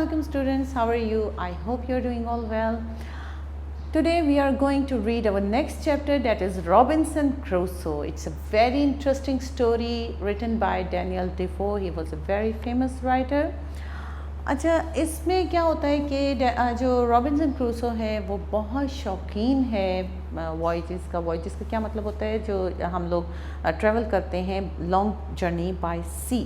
welcome students. How are you? I hope you're doing all well. Today we are going to read our next chapter, that is Robinson Crusoe. It's a very interesting story written by Daniel Defoe. He was a very famous writer. अच्छा, इसमें क्या होता है कि जो Robinson Crusoe है वो बहुत शौकीन है वॉयजेस का क्या मतलब होता है, जो हम लोग ट्रैवल करते हैं लॉन्ग जर्नी बाय सी,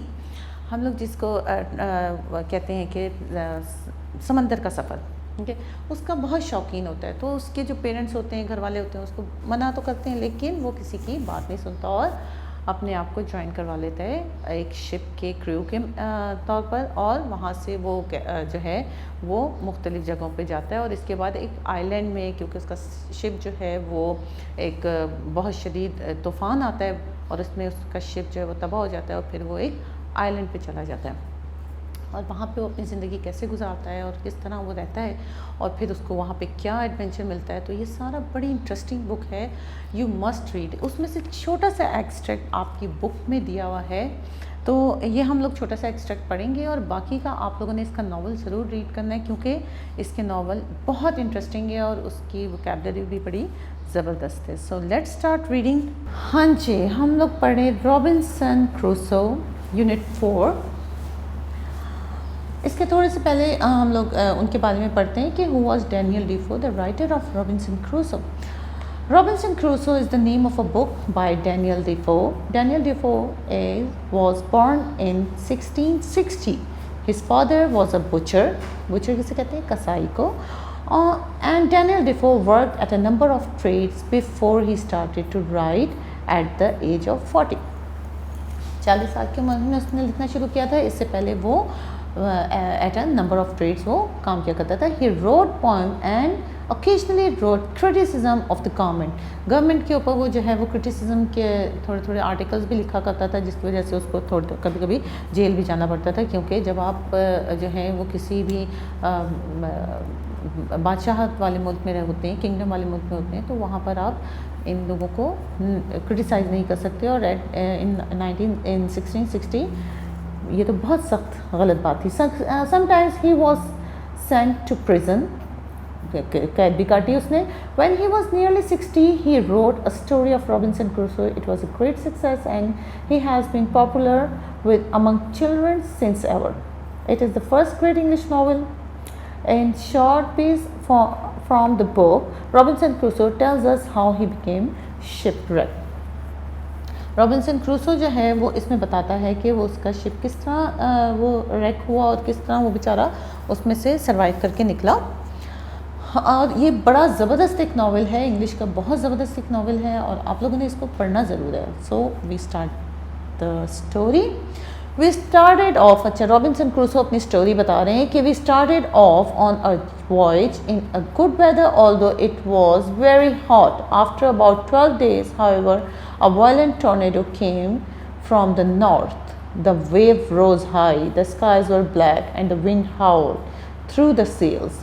हम लोग जिसको कहते हैं कि समंदर का सफ़र, ठीक है, उसका बहुत शौकीन होता है। तो उसके जो पेरेंट्स होते हैं, घर वाले होते हैं, उसको मना तो करते हैं लेकिन वो किसी की बात नहीं सुनता और अपने आप को ज्वाइन करवा लेता है एक शिप के क्रू के तौर पर, और वहाँ से वो जो है वो मुख्तलिफ़ जगहों पे जाता है। और इसके बाद एक आइलैंड में, क्योंकि उसका शिप जो है वो एक बहुत शदीद तूफ़ान आता है और उसमें उसका शिप जो है वो तबाह हो जाता है और फिर वो एक आइलैंड पे चला जाता है और वहाँ पे वो अपनी ज़िंदगी कैसे गुजारता है और किस तरह वो रहता है और फिर उसको वहाँ पे क्या एडवेंचर मिलता है। तो ये सारा बड़ी इंटरेस्टिंग बुक है, यू मस्ट रीड। उसमें से छोटा सा एक्सट्रैक्ट आपकी बुक में दिया हुआ है, तो ये हम लोग छोटा सा एक्सट्रैक्ट पढ़ेंगे और बाकी का आप लोगों ने इसका नावल ज़रूर रीड करना है, क्योंकि इसके नावल बहुत इंटरेस्टिंग है और उसकी वोकैबुलरी भी बड़ी ज़बरदस्त है। So let's start reading. हाँ जी, हम लोग पढ़े रॉबिन्सन क्रूसो यूनिट 4। इसके थोड़े से पहले हम लोग उनके बारे में पढ़ते हैं कि who was Daniel डिफो, the writer of Robinson Crusoe. Robinson Crusoe is the name of a book by Daniel Defoe. Daniel Defoe was born in 1660. His father was a butcher. Butcher किसे कहते हैं? कसाई को. And Daniel Defoe worked at a number of trades before he started to write at the age of 40. 40 साल की उम्र में उसने लिखना शुरू किया था। इससे पहले वो at a number of trades वो काम किया करता था। He wrote poem and occasionally wrote criticism of the government. Government के ऊपर वो जो है वो क्रिटिसिज्म के थोड़े आर्टिकल्स भी लिखा करता था, जिसकी वजह से उसको कभी जेल भी जाना पड़ता था, क्योंकि जब आप जो है वो किसी भी बादशाहत वाले मुल्क में होते हैं, किंगडम वाले मुल्क में होते हैं, तो वहाँ पर आप इन लोगों को क्रिटिसाइज़ नहीं कर सकते। और इन 1660 ये तो बहुत सख्त गलत बात थी। Sometimes he was sent to prison, कैद भी काटी उसने। When he was nearly 60, he wrote a story of Robinson Crusoe. It was a great success and he has been popular among children since ever. It is the first great English novel. In short piece from the book, Robinson Crusoe tells us how he became shipwrecked. Robinson Crusoe जो है वो इसमें बताता है कि वो उसका ship किस तरह वो रैक हुआ और किस तरह वो बेचारा उसमें से सरवाइव करके निकला। और ये बड़ा ज़बरदस्त एक नावल है, इंग्लिश का बहुत ज़बरदस्त एक नावल है और आप लोगों ने इसको पढ़ना ज़रूर है। So we start the story. We started off, अच्छा रॉबिन्सन क्रूसो अपनी स्टोरी बता रहे हैं कि we started off on a voyage in a good weather although it was very hot. After about 12 days, however, a violent tornado came from the north. The wave rose high, the skies were black and the wind howled through the sails.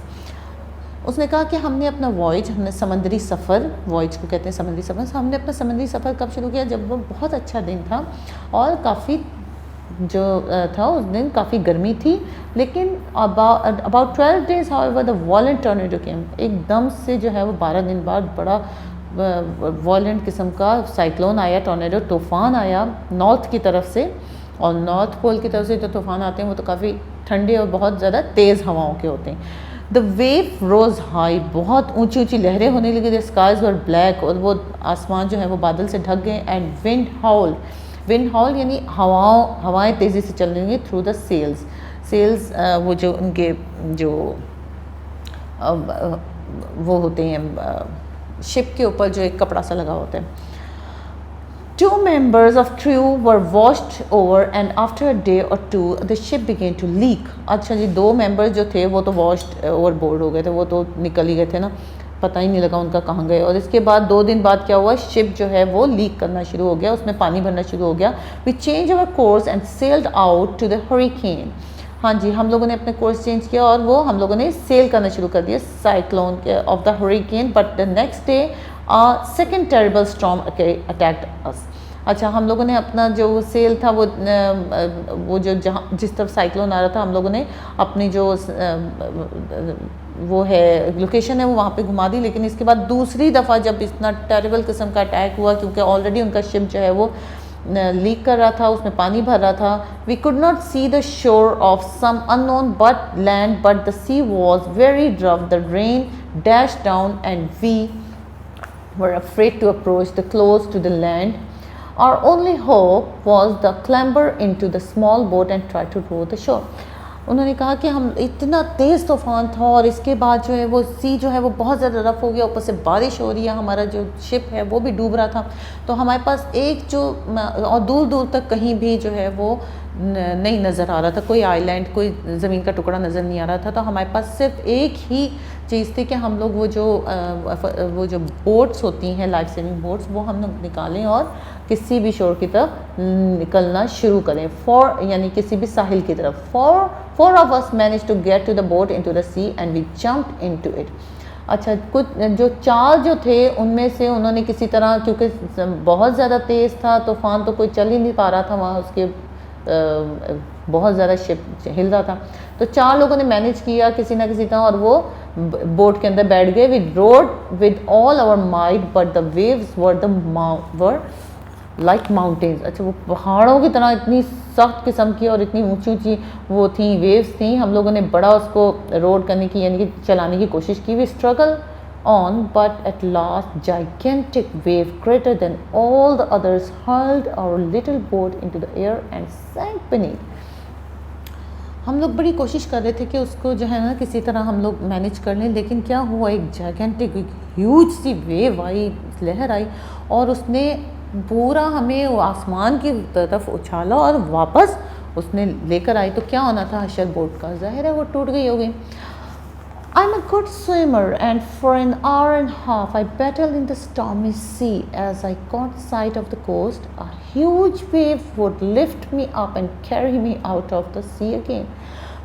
उसने कहा कि हमने अपना voyage, हमने समंदरी सफ़र, voyage को कहते हैं समंदरी सफ़र, हमने अपना समंदरी सफ़र कब शुरू किया? जब वो बहुत अच्छा दिन था और काफ़ी जो था उस दिन काफ़ी गर्मी थी, लेकिन about 12 days, however, the violent tornado came. एकदम से जो है वो 12 दिन बाद बड़ा वायलेंट किस्म का साइक्लोन आया, टॉर्नेडो तूफ़ान आया नॉर्थ की तरफ से। और नॉर्थ पोल की तरफ से जो तूफ़ान आते हैं वो तो काफ़ी ठंडे और बहुत ज़्यादा तेज़ हवाओं के होते हैं। द वेव रोज़ हाई, बहुत ऊंची ऊंची लहरें होने लगी। द स्काइज वर ब्लैक, और वो आसमान जो है वो बादल से ढक गए। एंड विंड हाउल यानी हवाएं तेज़ी से चल रही हैं थ्रू द सेल्स, वो जो उनके जो वो होते हैं शिप के ऊपर जो एक कपड़ा सा लगा होता है। 2 members of crew were washed over and after a day or two the ship began to leak. अच्छा जी, 2 मेंबर्स जो थे वो तो वॉश्ड ओवरबोर्ड हो गए थे, वो तो निकल ही गए थे ना, पता ही नहीं लगा उनका कहाँ गए। और इसके बाद 2 दिन बाद क्या हुआ, शिप जो है वो लीक करना शुरू हो गया, उसमें पानी भरना शुरू हो गया। We changed our course and sailed out to the hurricane. हाँ जी, हम लोगों ने अपने कोर्स चेंज किया और वो हम लोगों ने सेल करना शुरू कर दिया cyclone of the hurricane. But the next day a second terrible storm attacked us. अच्छा, हम लोगों ने अपना जो सेल था वो जो जहाँ जिस तरफ साइक्लोन आ रहा था, हम लोगों ने अपनी जो वो है लोकेशन है वो वहाँ पे घुमा दी। लेकिन इसके बाद दूसरी दफ़ा जब इतना टेरिबल किस्म का अटैक हुआ, क्योंकि ऑलरेडी उनका शिप जो है वो लीक कर रहा था, उसमें पानी भर रहा था। We could not see the shore of some unknown but land, but the sea was very rough, the rain dash down and we were afraid to approach the close to the land. Our only hope was the clamber into the small boat and try to row the shore. उन्होंने कहा कि हम इतना तेज़ तूफ़ान था और इसके बाद जो है वो सी जो है वो बहुत ज़्यादा रफ़ हो गया, ऊपर से बारिश हो रही है, हमारा जो शिप है वो भी डूब रहा था। तो हमारे पास एक जो और दूर दूर तक कहीं भी जो है वो नहीं नज़र आ रहा था, कोई आइलैंड, कोई ज़मीन का टुकड़ा नज़र नहीं आ रहा था। तो हमारे पास सिर्फ एक ही चीज़ थी कि हम लोग वो जो बोट्स होती हैं, लाइफ सेविंग बोट्स, वो हम लोग निकालें और किसी भी शोर की तरफ निकलना शुरू करें, यानी किसी भी साहिल की तरफ। Four of us manage to get to the boat into the sea and we jumped into it. अच्छा, कुछ जो 4 जो थे उनमें से उन्होंने किसी तरह, क्योंकि बहुत ज़्यादा तेज़ था तूफ़ान, तो कोई चल ही नहीं पा रहा था वहाँ, उसके बहुत ज़्यादा शिप हिल रहा था। तो 4 लोगों ने मैनेज किया किसी ना किसी तरह और वो बोट के अंदर बैठ गए। We rode with all our might but the waves were like mountains. अच्छा, वो पहाड़ों की तरह इतनी सख्त किस्म की और इतनी ऊंची ऊंची वो थी, वेव्स थी। हम लोगों ने बड़ा उसको रोड करने की, यानी कि चलाने की कोशिश की। We struggle on, but at last gigantic wave greater than all the others hurled our little boat into the air and sank beneath. हम लोग बड़ी कोशिश कर रहे थे कि उसको जो है ना किसी तरह हम लोग मैनेज कर लें, लेकिन क्या हुआ, एक जाइगेंटिक ह्यूज सी वेव आई, लहर आई और उसने पूरा हमें वो आसमान की तरफ उछाला और वापस उसने लेकर आई। तो क्या होना था हशर बोट का, जाहिर है वो टूट गई होगी। I'm a good swimmer, and for an hour and a half I battled in the stormy sea. As I caught sight of the coast, a huge wave would lift me up and carry me out of the sea again.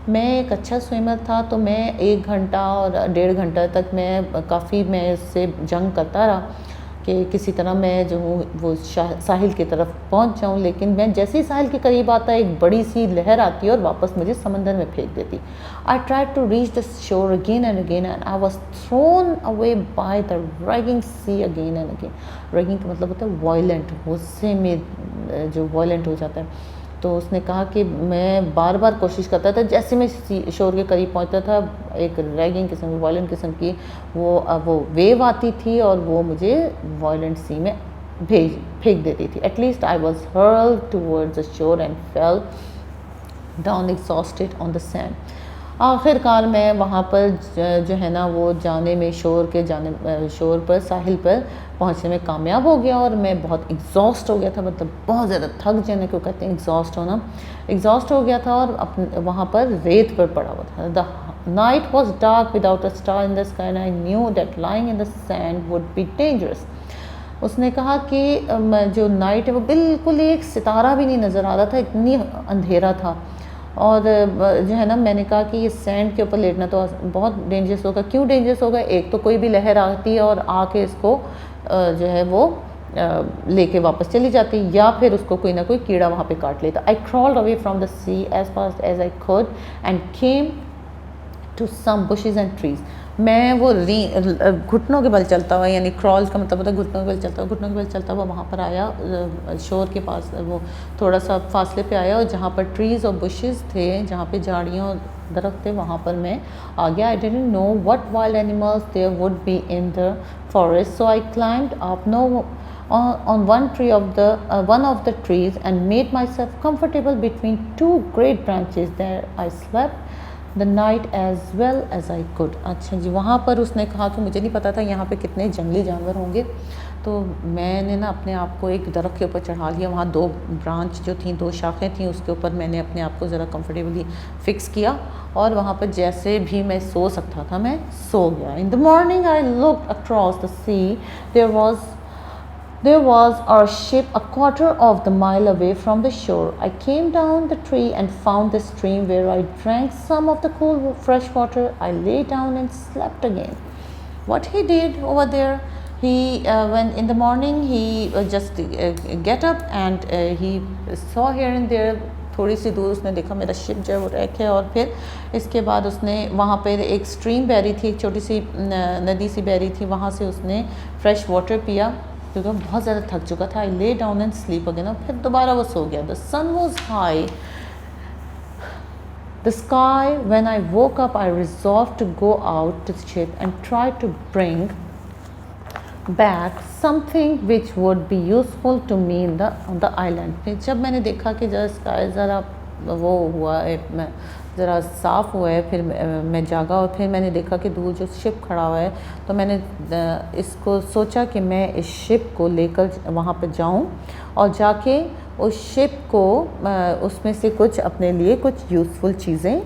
मैं एक अच्छा swimmer था, तो मैं 1 घंटा और 1.5 घंटा तक मैं इससे जंग करता रहा कि किसी तरह मैं जो हूँ वो साहिल की तरफ पहुँच जाऊँ। लेकिन मैं जैसे ही साहिल के करीब आता, एक बड़ी सी लहर आती और वापस मुझे समंदर में फेंक देती। I tried to reach the shore again and I was thrown away by the raging sea again and again. Raging का मतलब होता है वायलेंट, गुस्से में जो वायलेंट हो जाता है। तो उसने कहा कि मैं बार बार कोशिश करता था, जैसे मैं शोर के करीब पहुंचता था, एक रैगिंग किस्म की, वायलेंट किस्म की वो वेव आती थी और वो मुझे वायलेंट सी में फेंक देती थी। At least I was hurled towards the shore and fell down exhausted on the sand. आखिरकार मैं वहाँ पर जो है ना वो शोर पर, साहिल पर पहुँचने में कामयाब हो गया और मैं बहुत एग्जॉस्ट हो गया था, मतलब बहुत ज़्यादा थक जाने को कहते हैं एग्जॉस्ट होना। एग्जॉस्ट हो गया था और वहाँ पर रेत पर पड़ा हुआ था। The night was dark without a star in the sky and I knew that lying in the sand would be dangerous. उसने कहा कि जो नाइट है वो बिल्कुल एक सितारा भी नहीं नज़र आ रहा था, इतनी अंधेरा था। और जो है ना, मैंने कहा कि ये सैंड के ऊपर लेटना तो बहुत डेंजरस होगा। क्यों डेंजरस होगा? एक तो कोई भी लहर आती है और आके इसको जो है वो लेके वापस चली जाती, या फिर उसको कोई ना कोई कीड़ा वहाँ पे काट लेता। I crawled away from the sea as fast as I could and came to some bushes and trees. मैं वो घुटनों के बल चलता हुआ, यानी क्रॉल का मतलब होता है घुटनों के बल चलता हुआ, घुटनों के बल चलता हुआ वहाँ पर आया, शोर के पास वो थोड़ा सा फासले पे आया और जहाँ पर ट्रीज़ और बुशेस थे, जहाँ पे झाड़ियाँ और दरख्त थे, वहाँ पर मैं आ गया। I didn't know what wild animals there would be in the forest, so I climbed up on one of the trees and made myself comfortable between 2 great branches. There I slept the night as well as I could. अच्छा जी, वहाँ पर उसने कहा कि मुझे नहीं पता था यहाँ पे कितने जंगली जानवर होंगे, तो मैंने ना अपने आप को एक दरख्त के ऊपर चढ़ा लिया। वहाँ 2 ब्रांच जो थी, 2 शाखें थी, उसके ऊपर मैंने अपने आप को ज़रा कंफर्टेबली फिक्स किया और वहाँ पर जैसे भी मैं सो सकता था मैं सो गया। In the morning I looked across the sea, There was our ship a quarter of the mile away from the shore. I came down the tree and found the stream where I drank some of the cool fresh water. I lay down and slept again. What he did over there When in the morning he just get up and he saw here and there, थोड़ी सी दूर उसने देखा मेरा ship जो है वो rack है, और फिर इसके बाद उसने वहाँ पर एक स्ट्रीम बह रही थी, एक छोटी सी नदी सी बह रही थी, वहाँ से उसने फ्रेश वाटर पिया क्योंकि वो बहुत ज़्यादा थक चुका था। आई lay down and sleep again, और फिर दोबारा वो सो गया। The sun was high the sky. When I woke up, I resolved to go out to the ship and try to bring back something which would be useful to me in on the island. फिर जब मैंने देखा कि जरा sky ज़रा वो हुआ है, ज़रा साफ़ हुआ है, फिर मैं जागा और फिर मैंने देखा कि दूर जो शिप खड़ा हुआ है, तो मैंने इसको सोचा कि मैं इस शिप को लेकर वहाँ पर जाऊँ और जाके उस शिप को उसमें से कुछ अपने लिए कुछ यूज़फुल चीज़ें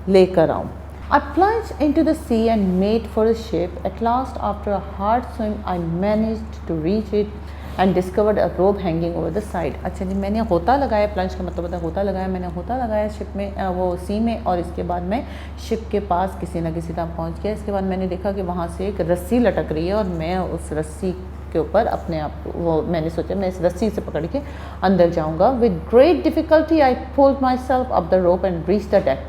लेकर आऊँ। I plunged into the sea and made for the ship. At last, after a hard swim, I managed to reach it and discovered a rope hanging over the side. अच्छा जी, मैंने होता लगाया, प्लंज का मतलब होता है होता लगाया, मैंने होता लगाया शिप में, वो सी में, और इसके बाद मैं शिप के पास किसी न किसी तरह पहुंच गया। इसके बाद मैंने देखा कि वहाँ से एक रस्सी लटक रही है और मैं उस रस्सी के ऊपर अपने आप वो मैंने सोचा मैं इस रस्सी से पकड़ के अंदर जाऊँगा। With great difficulty I pulled my self up the rope and reach the deck.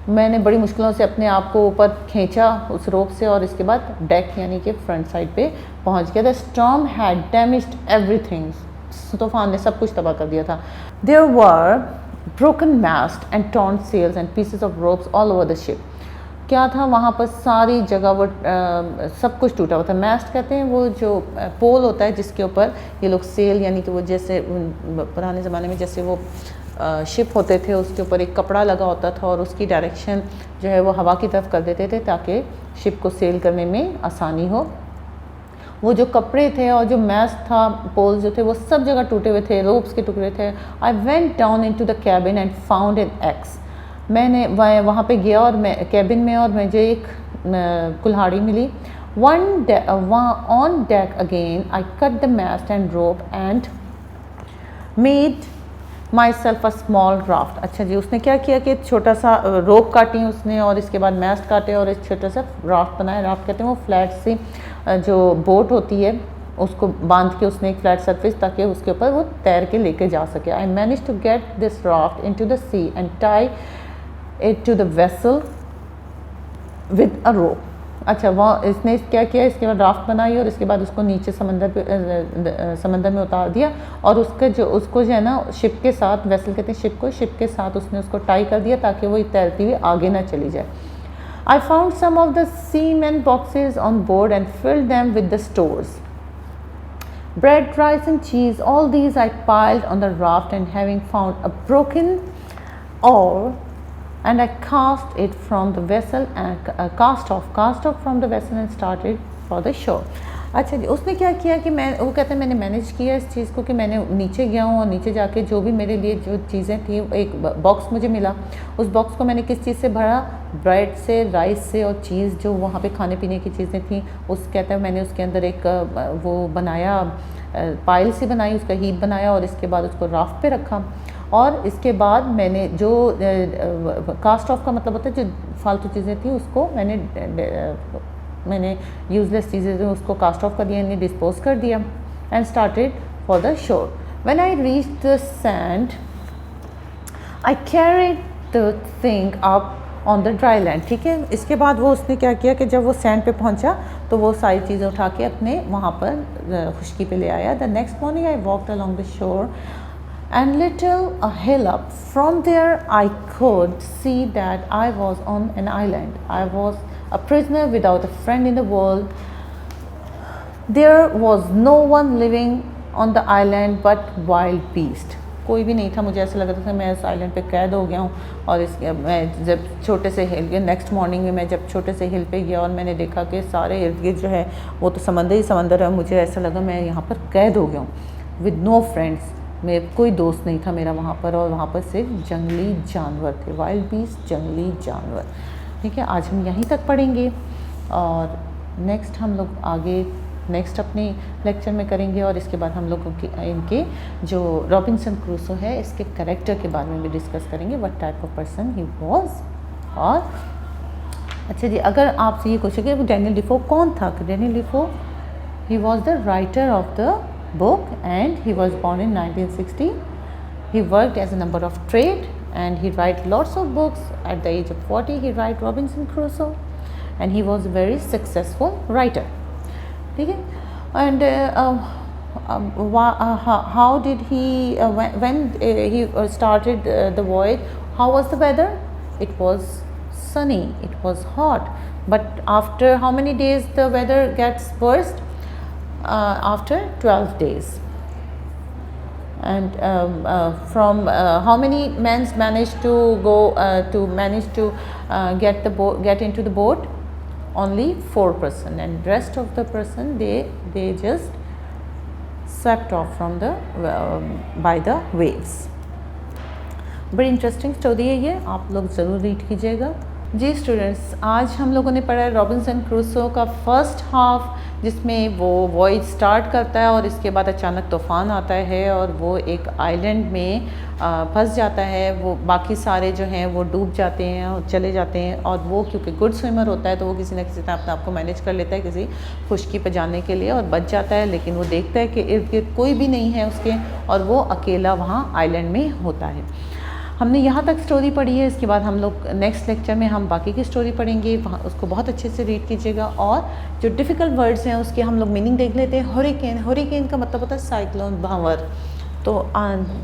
मैंने बड़ी मुश्किलों से अपने आप को ऊपर खींचा उस रोप से और इसके बाद डेक यानी कि फ्रंट साइड पे पहुंच गया। The storm had damaged everything. तूफान ने सब कुछ तबाह कर दिया था। There were broken mast and torn sails and pieces of ropes all over the ship. क्या था वहाँ पर, सारी जगह वो सब कुछ टूटा हुआ था। मास्ट कहते हैं वो जो पोल होता है जिसके ऊपर ये लोग सेल यानी कि वो जैसे पुराने ज़माने में जैसे वो शिप होते थे उसके ऊपर एक कपड़ा लगा होता था और उसकी डायरेक्शन जो है वो हवा की तरफ कर देते थे ताकि शिप को सेल करने में आसानी हो। वो जो कपड़े थे और जो मैस्ट था, पोल जो थे, वो सब जगह टूटे हुए थे, रोप्स के टुकड़े थे। I went down into the cabin and found an x. मैंने वहाँ पे गया और मैं कैबिन में, और मुझे एक कुल्हाड़ी मिली। On deck again I cut the mast and rope and made myself a small raft. अच्छा जी, उसने क्या किया कि छोटा सा रोप काटी उसने और इसके बाद मैस्ट काटे और एक छोटा सा राफ्ट बनाया। राफ्ट कहते हैं वो फ्लैट सी जो बोट होती है उसको बांध के उसने एक फ्लैट सरफेस ताकि उसके ऊपर वो तैर के लेके जा सके। I manage to get this raft into the sea and tie it to the vessel with a rope. अच्छा, वहाँ इसने क्या किया, इसके बाद राफ्ट बनाई और इसके बाद उसको नीचे समंदर में उतार दिया और उसको जो है ना शिप के साथ, वेसल कहते हैं शिप के साथ उसने उसको टाई कर दिया ताकि वो तैरती हुई आगे ना चली जाए। I found some of the seamen boxes on board and filled them with the stores, bread, rice and cheese. All these I piled on the raft, and having found a broken oar, and I cast it from the vessel and cast off from the vessel and started for the shore. अच्छा जी, उसने क्या किया कि वो कहते हैं मैंने मैनेज किया इस चीज़ को कि मैंने नीचे गया हूँ और नीचे जाके जो भी मेरे लिए जो चीज़ें थी, एक बॉक्स मुझे मिला। उस बॉक्स को मैंने किस चीज़ से भरा, ब्रेड से, राइस से और चीज़ जो वहाँ पे खाने पीने की चीज़ें थी उस कहते हैं मैंने उसके अंदर एक वो बनाया, पाइल सी बनाई, उसका हीप बनाया और इसके बाद उसको राफ्ट पे रखा। और इसके बाद मैंने जो कास्ट ऑफ का मतलब होता है जो फालतू चीज़ें थी उसको मैंने यूजलेस चीज़ें जो उसको कास्ट ऑफ कर दिया, यानी डिस्पोज कर दिया। And started for the shore. When I reach the sand I carried the thing up on the dry land. ठीक है, इसके बाद वो उसने क्या किया कि जब वो सैंड पे पहुंचा तो वो सारी चीज़ें उठा के अपने वहाँ पर खुशकी पे ले आया। The next morning I walked along the shore and little a hill up. From there I could see that I was on an island. I was a prisoner without a friend in the world. There was no one living on the island but wild beast. कोई भी नहीं था, मुझे ऐसा लग रहा था मैं इस आइलैंड पे कैद हो गया हूँ। और मैं जब छोटे से हिल नेक्स्ट मॉर्निंग में मैं जब छोटे से हिल पे गया और मैंने देखा कि सारे इर्द गिर्द जो है वो तो समंदर ही समंदर है, मुझे ऐसा लगा मैं यहाँ पर कैद हो गया हूँ। विद नो फ्रेंड्स, मेरे कोई दोस्त नहीं था मेरा वहाँ पर, और वहाँ पर सिर्फ जंगली जानवर थे, वाइल्ड बीस्ट, जंगली जानवर। ठीक है, आज हम यहीं तक पढ़ेंगे और नेक्स्ट हम लोग आगे नेक्स्ट अपने लेक्चर में करेंगे और इसके बाद हम लोग इनके जो रॉबिन्सन क्रूसो है इसके कैरेक्टर के बारे में भी डिस्कस करेंगे, what type of person he was. और अच्छा जी, अगर आपसे ये क्वेश्चन कि डैनियल डिफो कौन था, कि Daniel डिफो He was the writer of the book and he was born in 1960. He worked as a number of trade and he write lots of books. At the age of 40 he write Robinson Crusoe and he was a very successful writer. Okay? And how did he when he started the voyage, how was the weather? It was sunny, it was hot, but after how many days the weather gets worse? After 12 days. And from how many men managed to go get into the boat? Only 4%, and rest of the person they just swept off from the by the waves. बड़ी interesting story है ये, आप लोग ज़रूर read कीजिएगा। जी students, आज हम लोगों ने पढ़ा है रॉबिन्सन क्रूसो का फर्स्ट हाफ, जिसमें वो वॉयज स्टार्ट करता है और इसके बाद अचानक तूफ़ान आता है और वो एक आइलैंड में फंस जाता है। वो बाकी सारे जो हैं वो डूब जाते हैं और चले जाते हैं, और वो क्योंकि गुड स्विमर होता है तो वो किसी न किसी तरह अपने आप को मैनेज कर लेता है किसी खुश्की पर जाने के लिए और बच जाता है। लेकिन वो देखता है कि इर्द गिर्द कोई भी नहीं है उसके और वो अकेला वहाँ आइलैंड में होता है। हमने यहाँ तक स्टोरी पढ़ी है, इसके बाद हम लोग नेक्स्ट लेक्चर में हम बाकी की स्टोरी पढ़ेंगे, उसको बहुत अच्छे से रीड कीजिएगा। और जो डिफ़िकल्ट वर्ड्स हैं उसके हम लोग मीनिंग देख लेते हैं। हरिकेन, हरिकेन का मतलब होता है साइक्लोन, भंवर। तो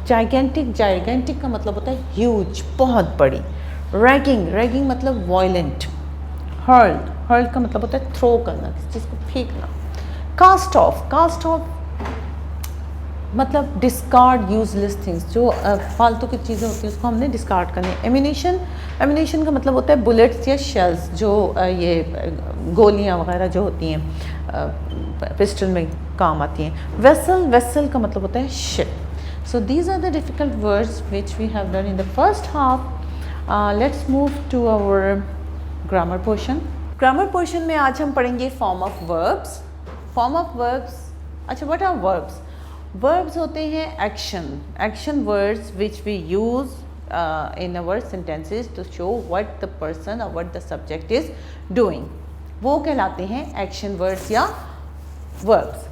जाइगेंटिक का मतलब होता है ह्यूज, बहुत बड़ी। रैगिंग, रैगिंग मतलब वॉयलेंट। हर्ल्ड, हर्ल्ड का मतलब होता है थ्रो करना, किसी चीज़ को फेंकना। कास्ट ऑफ, कास्ट ऑफ मतलब डिस्कार्ड यूजलेस थिंग्स, जो फालतू की चीज़ें होती हैं उसको हमने डिस्कार्ड करनी है। एमिनेशन, एमिनेशन का मतलब होता है बुलेट्स या शेल्स, जो ये गोलियां वगैरह जो होती हैं पिस्टल में काम आती हैं। वेसल, वेसल का मतलब होता है ship. So these are the difficult words which we have learn in the first half. Let's move to our grammar portion. Grammar portion में आज हम पढ़ेंगे form of verbs. Form of verbs, अच्छा what are verbs? Verbs होते हैं action, action words which we use in our sentences to show what the person or what the subject is doing, वो कहलाते हैं एक्शन वर्ड्स या verbs.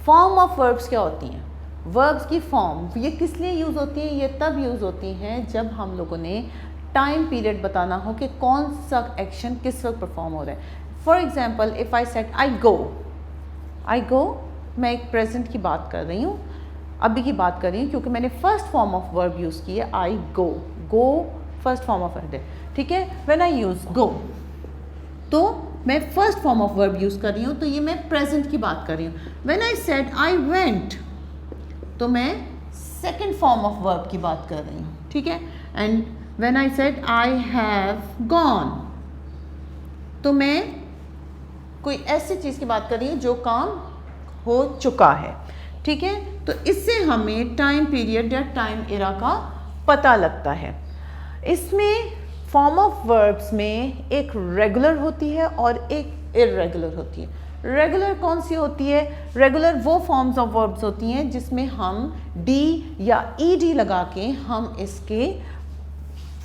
Form of verbs क्या होती हैं? वर्ब्स की फॉर्म ये किस लिए यूज़ होती हैं? ये तब यूज़ होती हैं जब हम लोगों ने टाइम पीरियड बताना हो कि कौन सा एक्शन किस वक्त परफॉर्म हो रहा है। For example, if I said I go, I go, मैं एक प्रेजेंट की बात कर रही हूँ, अभी की बात कर रही हूँ, क्योंकि मैंने first form of verb use की है आई गो। गो फर्स्ट फॉर्म ऑफ वर्ब है, ठीक है। व्हेन आई यूज़ गो तो मैं first form of verb use कर रही हूँ, तो ये मैं प्रेजेंट की बात कर रही हूँ। When I said I went तो मैं सेकेंड फॉर्म ऑफ वर्ब की बात कर रही हूँ, ठीक है। And when I said I have gone तो मैं कोई ऐसी चीज़ की बात कर रही हूँ जो काम हो चुका है, ठीक है। तो इससे हमें टाइम पीरियड या टाइम एरा का पता लगता है। इसमें फॉर्म ऑफ वर्ब्स में एक रेगुलर होती है और एक इर्रेगुलर होती है। रेगुलर कौन सी होती है? रेगुलर वो फॉर्म्स ऑफ वर्ब्स होती हैं जिसमें हम डी या ईडी लगा के हम इसके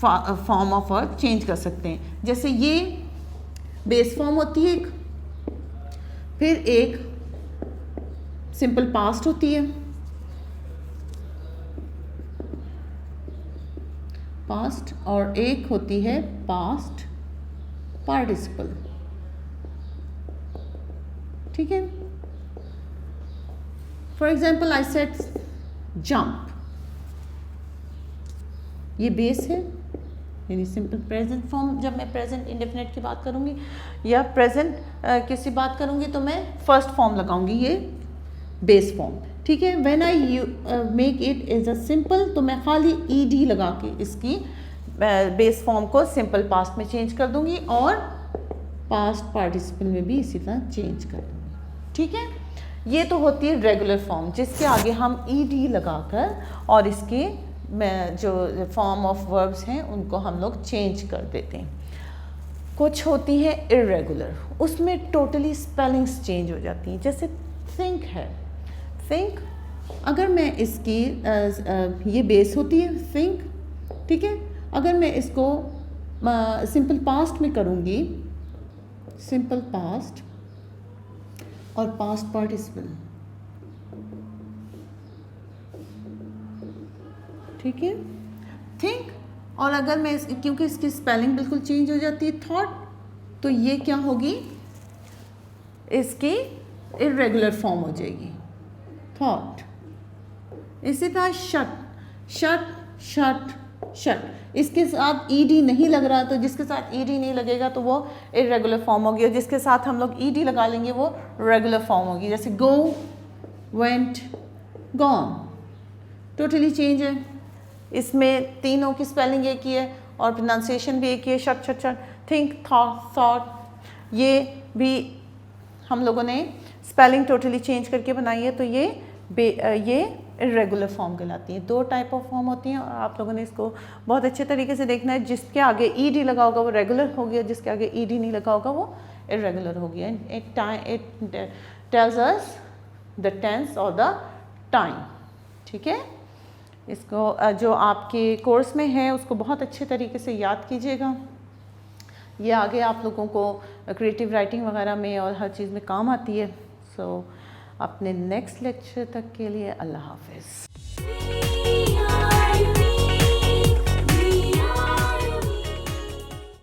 फॉर्म ऑफ वर्ब चेंज कर सकते हैं। जैसे ये बेस फॉर्म होती है एक, फिर एक सिंपल पास्ट होती है, पास्ट, और एक होती है पास्ट पार्टिसिपल, ठीक है। For example I said jump, ये बेस है, यानी सिंपल प्रेजेंट फॉर्म। जब मैं प्रेजेंट इंडेफिनिट की बात करूंगी या प्रेजेंट किसी बात करूंगी तो मैं फर्स्ट फॉर्म लगाऊंगी, ये बेस फॉर्म, ठीक है। When I make it as a simple तो मैं खाली ईडी लगा के इसकी बेस फॉर्म को सिंपल पास्ट में चेंज कर दूंगी और पास्ट पार्टिसिपल में भी इसी तरह चेंज कर दूंगी, ठीक है। ये तो होती है रेगुलर फॉर्म जिसके आगे हम ईडी लगाकर और इसके जो फॉर्म ऑफ वर्ब्स हैं उनको हम लोग चेंज कर देते हैं। कुछ होती हैं इर्रेगुलर, उसमें टोटली स्पेलिंग्स चेंज हो जाती हैं। जैसे थिंक है, थिंक अगर मैं इसकी ये बेस होती है थिंक, ठीक है। अगर मैं इसको सिंपल पास्ट में करूँगी, सिंपल पास्ट, और पास्ट पार्टिसिपल, ठीक है। थिंक, और अगर मैं क्योंकि इसकी स्पेलिंग बिल्कुल चेंज हो जाती है थॉट, तो ये क्या होगी, इसकी इरेगुलर फॉर्म हो जाएगी थॉट। इसी तरह शट, शट शट शट, इसके साथ ईडी नहीं लग रहा, तो जिसके साथ ईडी नहीं लगेगा तो वो इरेगुलर फॉर्म होगी, और जिसके साथ हम लोग ईडी लगा लेंगे वो रेगुलर फॉर्म होगी। जैसे गो, वेंट, गॉन, टोटली चेंज है। इसमें तीनों की स्पेलिंग एक ही है और प्रोनाउंसिएशन भी एक ही है, shut shut shut. Think, thought, ये भी हम लोगों ने स्पेलिंग टोटली चेंज करके बनाई है, तो ये इरेगुलर फॉर्म कहलाती है। 2 टाइप ऑफ फॉर्म होती हैं और आप लोगों ने इसको बहुत अच्छे तरीके से देखना है। जिसके आगे ईडी लगा होगा वो रेगुलर हो गया, जिसके आगे ईडी नहीं लगा होगा वो इरेगुलर हो गया। It tells us the tense और द टाइम, ठीक है। इसको जो आपके कोर्स में है उसको बहुत अच्छे तरीके से याद कीजिएगा, ये आगे आप लोगों को क्रिएटिव राइटिंग वगैरह में और हर चीज़ में काम आती है। सो अपने नेक्स्ट लेक्चर तक के लिए अल्लाह हाफिज़।